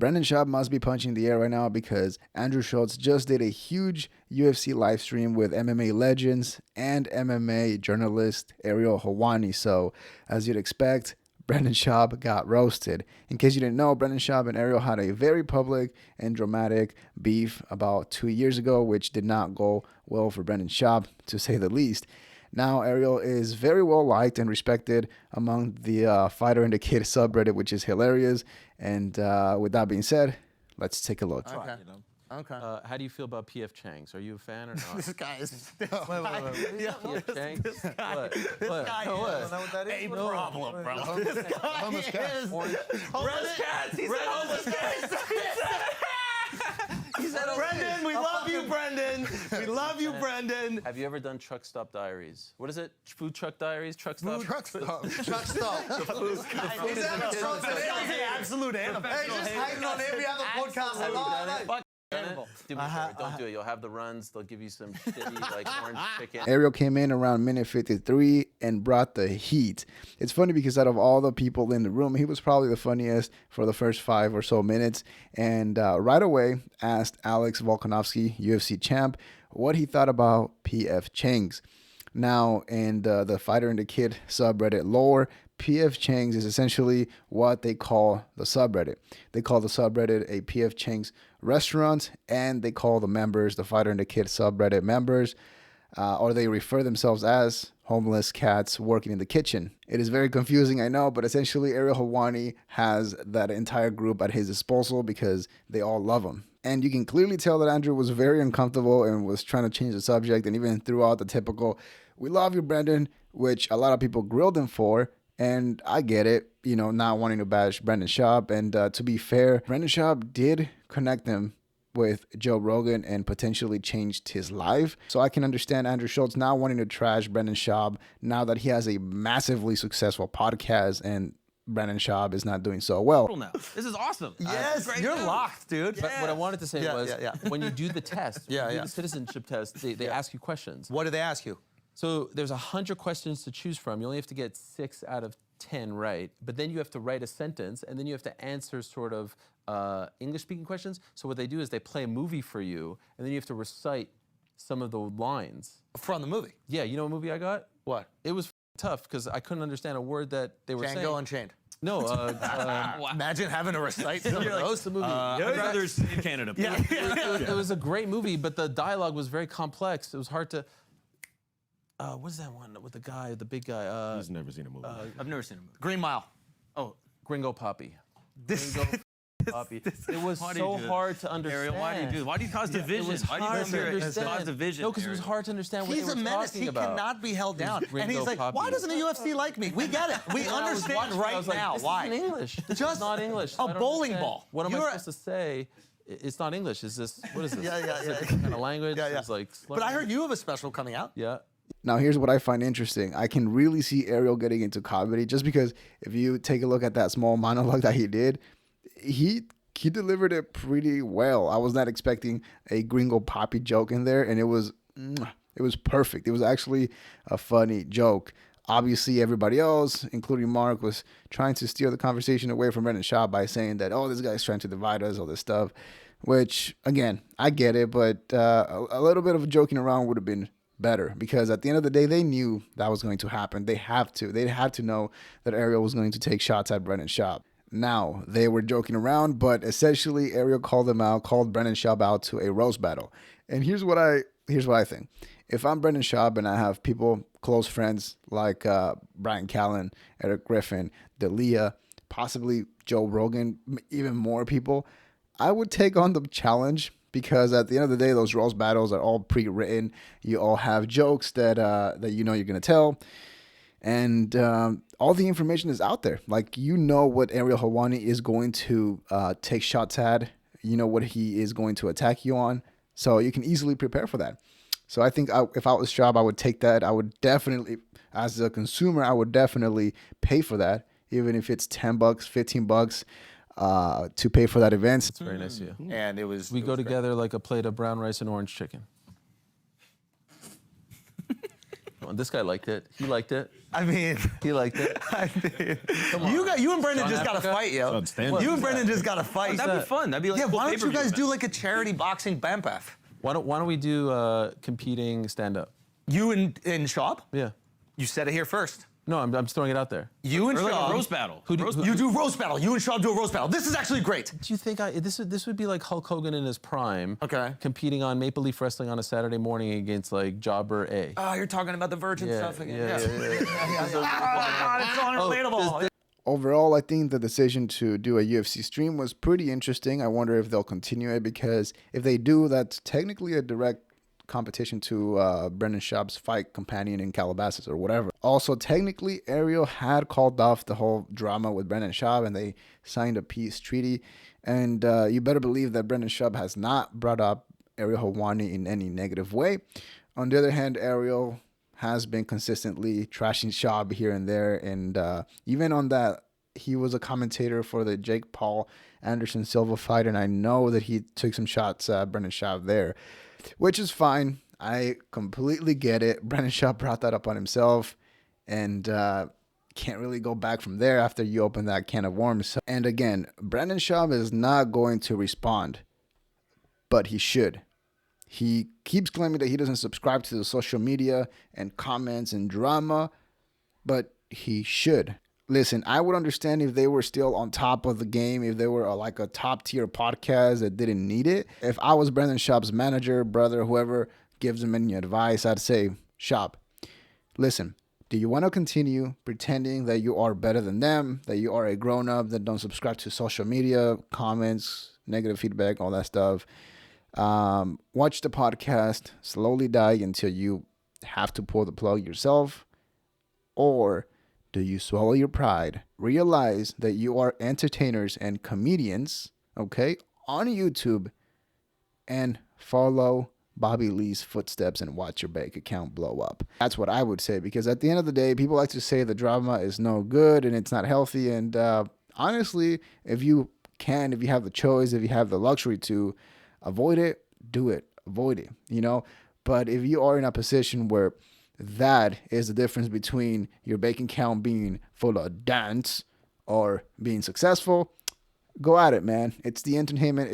Brendan Schaub must be punching the air right now because Andrew Schulz just did a huge UFC live stream with MMA legends and MMA journalist Ariel Helwani. So, as you'd expect, Brendan Schaub got roasted. In case you didn't know, Brendan Schaub and Ariel had a very public and dramatic beef about 2 years ago, which did not go well for Brendan Schaub, to say the least. Now, Ariel is very well liked and respected among the Fighter and the Kid subreddit, which is hilarious. And with that being said, let's take a look. Okay. Okay. How do you feel about P.F. Chang's? Are you a fan or not? This guy is. P.F. Chang's? What? Guy is a problem, bro. This guy is. Homeless cats. He said homeless cats. He said, Brendan, we love you, Brendan. We love you, Brendan. Have you ever done Truck Stop Diaries? What is it? Food Truck Diaries? Truck Stop? Truck stop. Truck stop. The food is an absolute animal. Hey, just hating on every other podcast. Have you done it? Do me a favor, don't do it. You'll have the runs. They'll give you some shitty, like, orange chicken. Ariel came in around minute 53 and brought the heat. It's funny because out of all the people in the room, he was probably the funniest for the first 5 or so minutes. And right away asked Alex Volkanovski, UFC champ, what he thought about P.F. Chang's. Now, in the Fighter and the Kid subreddit lore, P.F. Chang's is essentially what they call the subreddit. They call the subreddit a P.F. Chang's restaurant, and they call the members, the Fighter and the Kid subreddit members, or they refer themselves as homeless cats working in the kitchen. It is very confusing, I know, but essentially Ariel Helwani has that entire group at his disposal because they all love him. And you can clearly tell that Andrew was very uncomfortable and was trying to change the subject and even threw out the typical, "We love you, Brendan," which a lot of people grilled him for. And I get it, you know, not wanting to bash Brendan Schaub. And to be fair, Brendan Schaub did connect him with Joe Rogan and potentially changed his life. So I can understand Andrew Schulz now wanting to trash Brendan Schaub now that he has a massively successful podcast and Brendan Schaub is not doing so well. Now. This is awesome. Yes, you're locked, dude. But what I wanted to say was, when you do the test, when you do the citizenship test, they ask you questions. What do they ask you? So there's 100 questions to choose from. You only have to get 6 out of 10 right, but then you have to write a sentence, and then you have to answer sort of English-speaking questions. So what they do is they play a movie for you, and then you have to recite some of the lines. From the movie? Yeah, you know what movie I got? What? It was tough, because I couldn't understand a word that they were saying. Django Unchained. No. Imagine having to recite some of those. The movie. I'd rather see Canada. It was a great movie, but the dialogue was very complex. It was hard to... what is that one with the guy, the big guy? He's never seen a movie. I've never seen a movie. Green Mile. Oh, Gringo Poppy. This, Poppy. It was so hard to understand. Ariel, why do you do this? Why do you cause division? It was Why do you hard come to here and understand. cause division? No, because it was hard to understand what he's they a were menace. talking He about. cannot be held down. And he's like, Poppy. why doesn't the UFC like me? We get it. We understand right now why. This isn't English. This Just is not English. a bowling ball. What am I supposed to say? It's not English. Is this, what is this? Yeah. Is it kind of language? It's like But I heard you have a special coming out. Yeah. Now, here's what I find interesting. I can really see Ariel getting into comedy just because if you take a look at that small monologue that he did, he delivered it pretty well. I was not expecting a Gringo Poppy joke in there, and it was perfect. It was actually a funny joke. Obviously, everybody else, including Mark, was trying to steer the conversation away from Brendan Schaub by saying that, oh, this guy's trying to divide us, all this stuff, which, again, I get it, but a little bit of joking around would have been better because at the end of the day, they knew that was going to happen. They had to know that Ariel was going to take shots at Brendan Schaub. Now, they were joking around, but essentially Ariel called Brendan Schaub out to a roast battle. And here's what I think. If I'm Brendan Schaub and I have people, close friends like Brian Callen, Eric Griffin, D'Elia, possibly Joe Rogan, even more people, I would take on the challenge because at the end of the day, those roast battles are all pre-written. You all have jokes that you know you're going to tell. And all the information is out there. Like, you know what Ariel Helwani is going to take shots at. You know what he is going to attack you on. So you can easily prepare for that. So I think if I was Schaub, I would take that. I would definitely, as a consumer, I would definitely pay for that, even if it's $10, $15 to pay for that event. It's very nice of you. And it was. We go together like a plate of brown rice and orange chicken. This guy liked it. He liked it. I mean, He liked it. you and Brendan just got to Africa? fight, yo. Outstanding. You and Brendan just got to fight. That'd be fun. That'd be like Yeah, a cool why don't you pay-per-view guys do event. like a charity boxing BAMPAF? Why don't we do competing stand-up? You and Schaub? Yeah. You said it here first. No, I'm just throwing it out there. You and Or like Schaub. a roast battle. You do roast battle. You and Schaub do a roast battle. This is actually great. Do you think this would be like Hulk Hogan in his prime? Okay. Competing on Maple Leaf Wrestling on a Saturday morning against like Jobber A. Oh, you're talking about the Virgin Yeah, stuff again. yeah. Oh, God, it's so unrelatable. Overall, I think the decision to do a UFC stream was pretty interesting. I wonder if they'll continue it, because if they do, that's technically a direct competition to Brendan Schaub's fight companion in Calabasas or whatever. Also, technically, Ariel had called off the whole drama with Brendan Schaub, and they signed a peace treaty. And you better believe that Brendan Schaub has not brought up Ariel Helwani in any negative way. On the other hand, Ariel has been consistently trashing Schaub here and there, and even on that, he was a commentator for the Jake Paul Anderson Silva fight, and I know that he took some shots at Brendan Schaub there, which is fine. I completely get it. Brendan Schaub brought that up on himself, and can't really go back from there after you open that can of worms. And again, Brendan Schaub is not going to respond, but he should. He keeps claiming that he doesn't subscribe to the social media and comments and drama, but he should. Listen, I would understand if they were still on top of the game, if they were like a top tier podcast that didn't need it. If I was Brendan Schaub's manager, brother, whoever gives him any advice, I'd say, Schaub, listen, do you want to continue pretending that you are better than them, that you are a grown-up, that don't subscribe to social media, comments, negative feedback, all that stuff? Watch the podcast, slowly die until you have to pull the plug yourself, or do you swallow your pride, realize that you are entertainers and comedians, okay, on YouTube, and follow Bobby Lee's footsteps and watch your bank account blow up? That's what I would say, because at the end of the day, people like to say the drama is no good and it's not healthy. And honestly, if you have the choice, if you have the luxury to avoid it, do it, avoid it, you know. But if you are in a position where that is the difference between your bank account being full of dance or being successful, go at it, man. It's the entertainment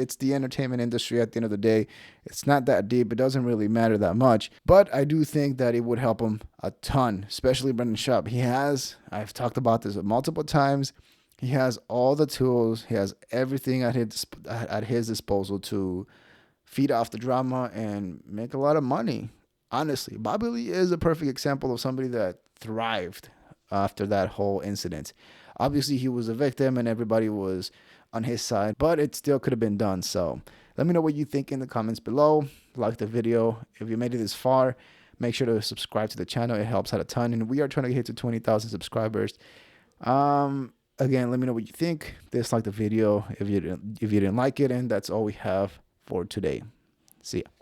industry at the end of the day. It's not that deep. It doesn't really matter that much. But I do think that it would help him a ton, especially Brendan Schaub. I've talked about this multiple times, he has all the tools. He has everything at his disposal to feed off the drama and make a lot of money. Honestly, Bobby Lee is a perfect example of somebody that thrived after that whole incident. Obviously, he was a victim and everybody was on his side, but it still could have been done. So let me know what you think in the comments below. Like the video. If you made it this far, make sure to subscribe to the channel. It helps out a ton. And we are trying to get to 20,000 subscribers. Again, let me know what you think. Dislike the video if you didn't like it. And that's all we have for today. See ya.